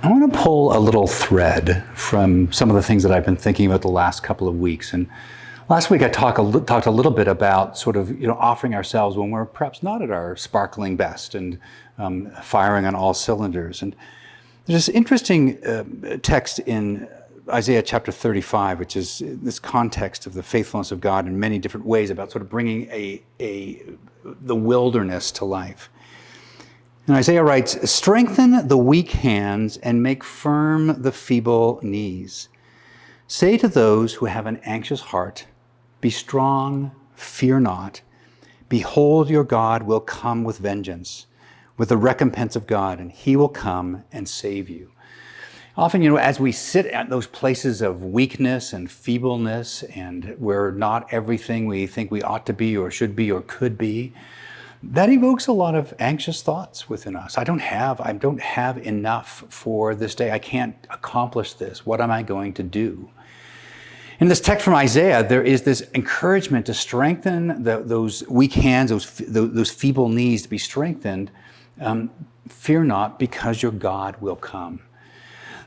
I want to pull a little thread from some of the things that I've been thinking about the last couple of weeks. And last week I talked a little bit about sort of offering ourselves when we're perhaps not at our sparkling best and firing on all cylinders. And there's this interesting text in Isaiah chapter 35, which is this context of the faithfulness of God in many different ways about sort of bringing the wilderness to life. And Isaiah writes, "Strengthen the weak hands and make firm the feeble knees. Say to those who have an anxious heart, be strong, fear not. Behold, your God will come with vengeance, with the recompense of God, and he will come and save you." Often, as we sit at those places of weakness and feebleness, and we're not everything we think we ought to be or should be or could be, that evokes a lot of anxious thoughts within us. I don't have enough for this day. I can't accomplish this. What am I going to do? In this text from Isaiah, there is this encouragement to strengthen those weak hands, those feeble knees to be strengthened. Fear not, because your God will come.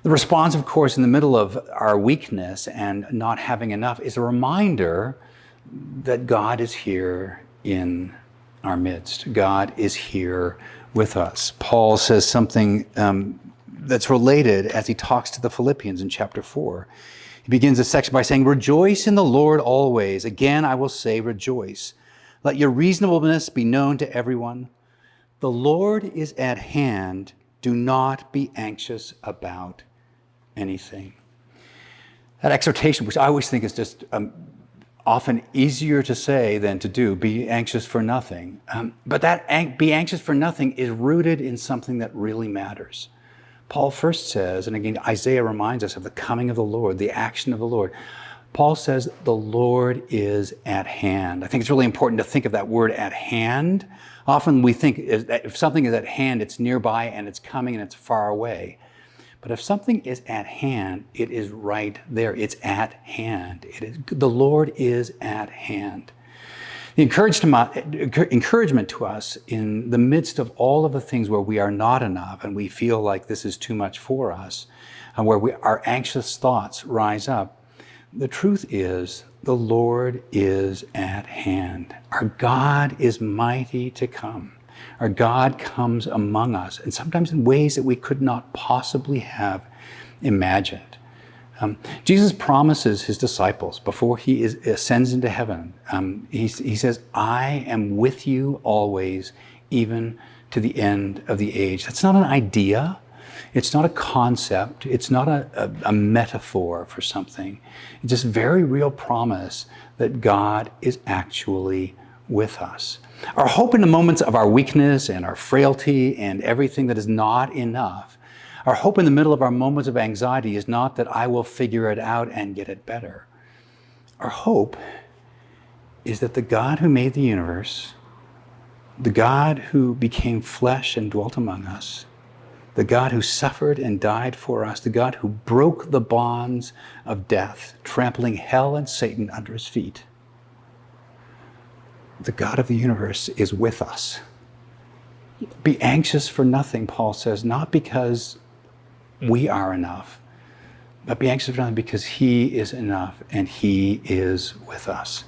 The response, of course, in the middle of our weakness and not having enough is a reminder that God is here in our midst. God is here with us. Paul says something that's related as he talks to the Philippians in chapter 4. He begins this section by saying, "Rejoice in the Lord always. Again, I will say rejoice. Let your reasonableness be known to everyone. The Lord is at hand. Do not be anxious about anything." That exhortation, which I always think is just often easier to say than to do, be anxious for nothing. But that be anxious for nothing is rooted in something that really matters. Paul first says, and again, Isaiah reminds us of the coming of the Lord, the action of the Lord. Paul says, the Lord is at hand. I think it's really important to think of that word at hand. Often we think that if something is at hand, it's nearby and it's coming and it's far away. But if something is at hand, it is right there. It's at hand. The Lord is at hand. The encouragement to us in the midst of all of the things where we are not enough and we feel like this is too much for us, and where our anxious thoughts rise up, the truth is the Lord is at hand. Our God is mighty to come. Our God comes among us, and sometimes in ways that we could not possibly have imagined. Jesus promises his disciples before he ascends into heaven, he says, "I am with you always, even to the end of the age." That's not an idea. It's not a concept. It's not a metaphor for something. It's just a very real promise that God is actually with us. Our hope in the moments of our weakness and our frailty and everything that is not enough, our hope in the middle of our moments of anxiety is not that I will figure it out and get it better. Our hope is that the God who made the universe, the God who became flesh and dwelt among us, the God who suffered and died for us, the God who broke the bonds of death, trampling hell and Satan under his feet, the God of the universe is with us. Be anxious for nothing, Paul says, not because we are enough, but be anxious for nothing because he is enough and he is with us.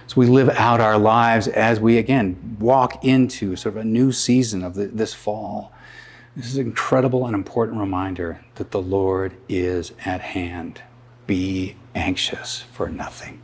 So we live out our lives as we, again, walk into sort of a new season of this fall. This is an incredible and important reminder that the Lord is at hand. Be anxious for nothing.